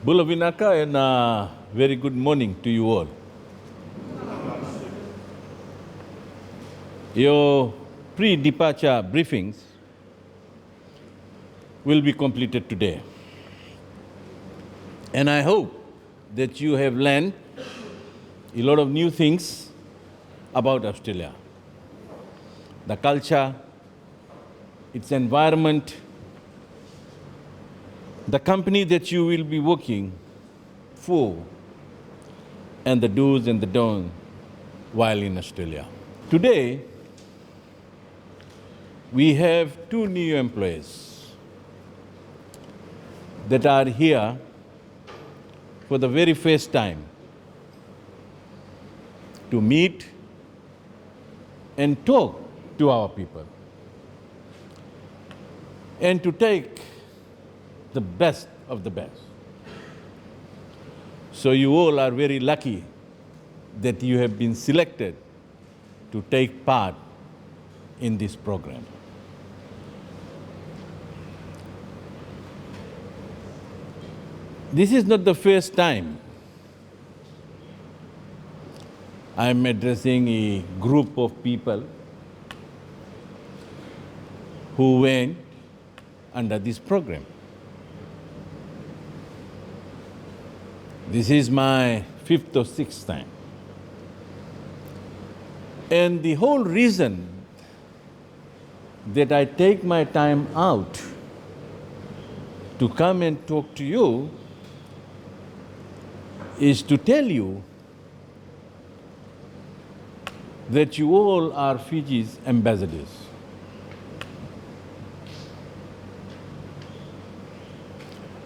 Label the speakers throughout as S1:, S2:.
S1: Bula Vinaka and very good morning to you all. Your pre-departure briefings will be completed today. And I hope that you have learned a lot of new things about Australia. The culture, its environment, the company that you will be working for, and the do's and the don'ts while in Australia. Today, we have two new employees that are here for the very first time to meet and talk to our people and to take the best of the best. So you all are very lucky that you have been selected to take part in this program. This is not the first time I am addressing a group of people who went under this program. This is my fifth or sixth time. And the whole reason that I take my time out to come and talk to you is to tell you that you all are Fiji's ambassadors.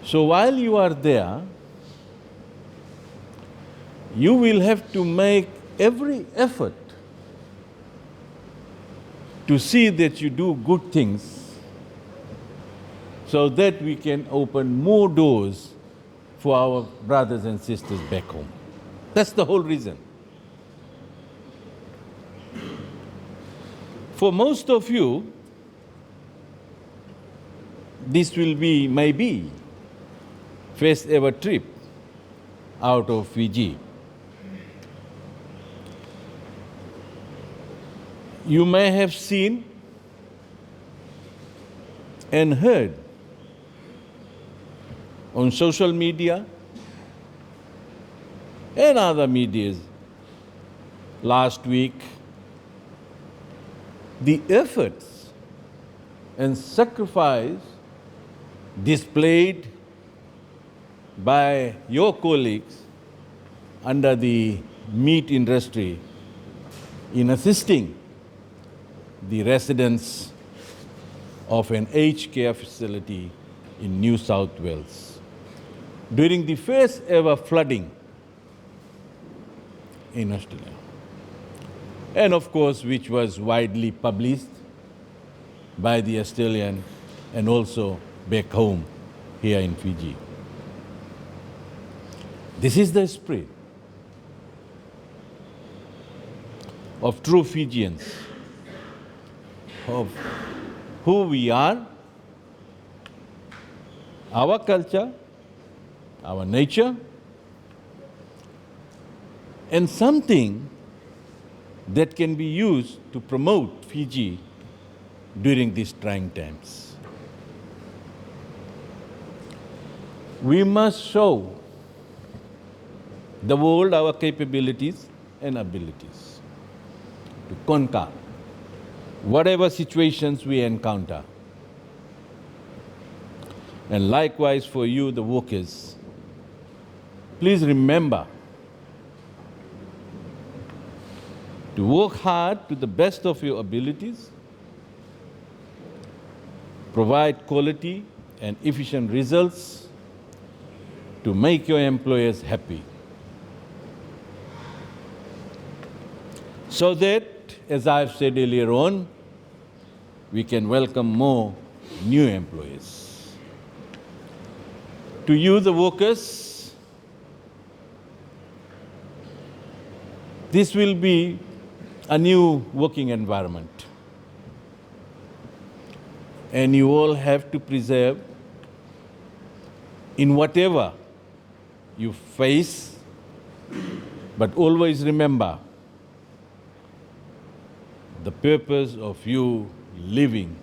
S1: So while you are there, you will have to make every effort to see that you do good things so that we can open more doors for our brothers and sisters back home. That's the whole reason. For most of you, this will be maybe first ever trip out of Fiji. You may have seen and heard on social media and other medias last week the efforts and sacrifice displayed by your colleagues under the meat industry in assisting the residents of an aged care facility in New South Wales during the first ever flooding in Australia. And of course, which was widely published by the Australian and also back home here in Fiji. This is the spirit of true Fijians, of who we are, our culture, our nature, and something that can be used to promote Fiji during these trying times. We must show the world our capabilities and abilities to conquer whatever situations we encounter. And likewise for you, the workers, please remember to work hard to the best of your abilities, provide quality and efficient results to make your employers happy. So that, as I've said earlier on, we can welcome more new employees. To you, the workers, this will be a new working environment. And you all have to preserve in whatever you face, but always remember the purpose of you living.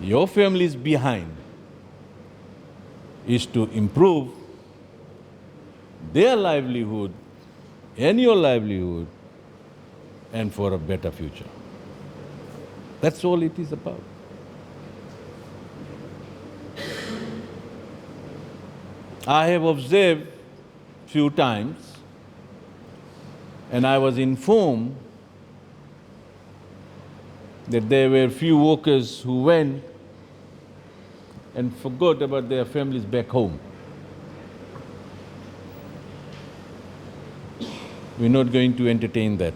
S1: Your families behind is to improve their livelihood and your livelihood and for a better future. That's all it is about. I have observed few times, and I was informed that there were few workers who went and forgot about their families back home. We're not going to entertain that.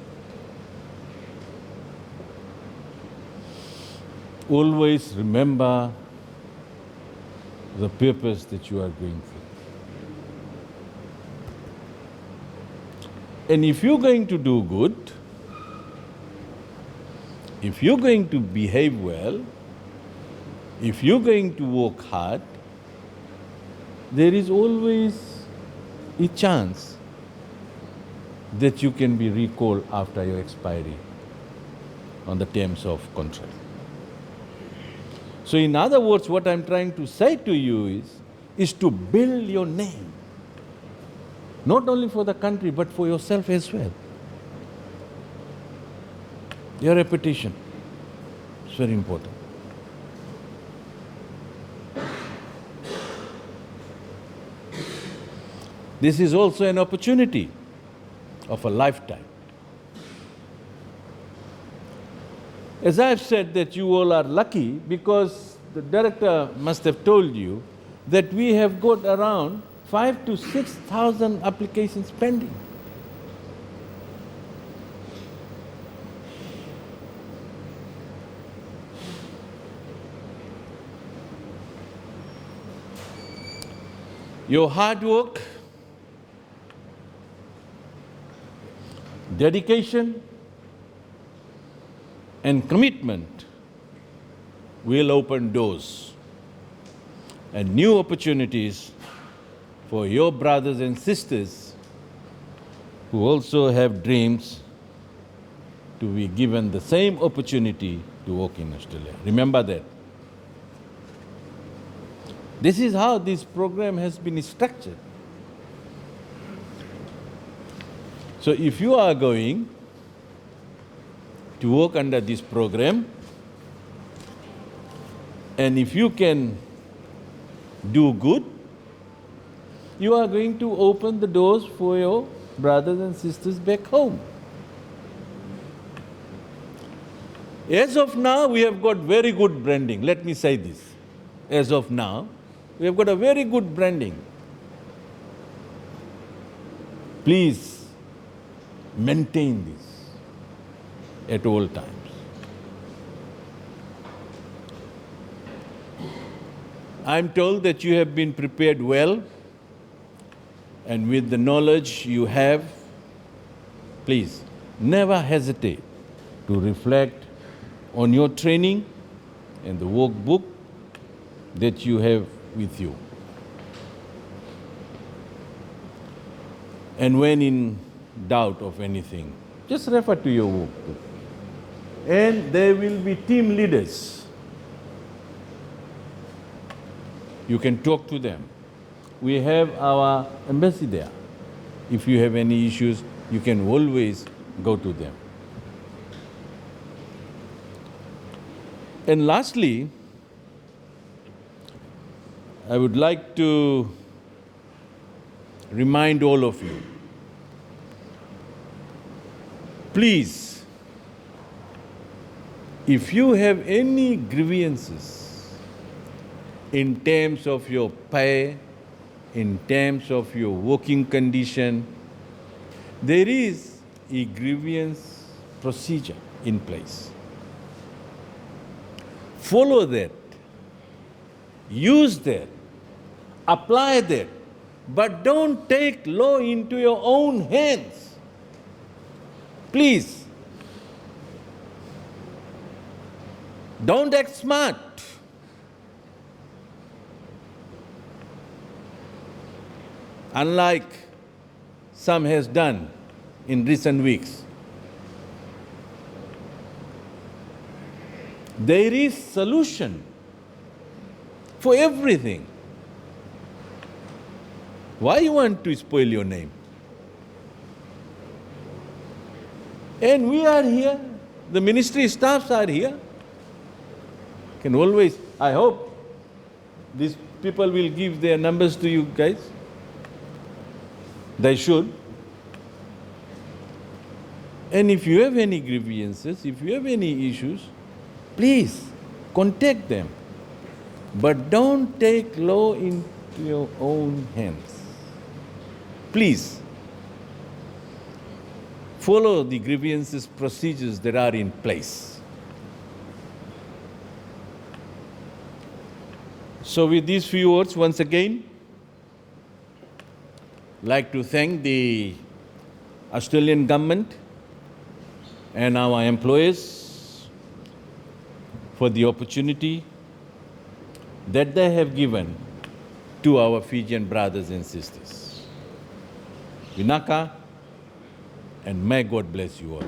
S1: Always remember the purpose that you are going for. And if you're going to do good, if you're going to behave well, if you're going to work hard, there is always a chance that you can be recalled after your expiry on the terms of contract. So in other words, what I'm trying to say to you is to build your name, not only for the country, but for yourself as well. Your reputation is very important. This is also an opportunity of a lifetime. As I've said that you all are lucky because the director must have told you that we have got around 5,000 to 6,000 applications pending. Your hard work, dedication, and commitment will open doors and new opportunities for your brothers and sisters who also have dreams to be given the same opportunity to work in Australia. Remember that. This is how this program has been structured. So if you are going to work under this program, and if you can do good, you are going to open the doors for your brothers and sisters back home. As of now, we have got very good branding. Let me say this. As of now, we have got a very good branding. Please maintain this at all times. I'm told that you have been prepared well, and with the knowledge you have, please never hesitate to reflect on your training and the workbook that you have with you. And when in doubt of anything, just refer to your workbook. And there will be team leaders. You can talk to them. We have our embassy there. If you have any issues, you can always go to them. And lastly, I would like to remind all of you, please, if you have any grievances in terms of your pay, in terms of your working condition, there is a grievance procedure in place. Follow that, use that, apply that, but don't take law into your own hands. Please. Don't act smart. unlike some has done in recent weeks. There is solution for everything. Why you want to spoil your name? And we are here. The ministry staffs are here. Can always, I hope, these people will give their numbers to you guys. They should. And if you have any grievances, if you have any issues, please contact them. But don't take law into your own hands. Please follow the grievances procedures that are in place. So with these few words, once again, like to thank the Australian government and our employers for the opportunity that they have given to our Fijian brothers and sisters. Vinaka, and may God bless you all.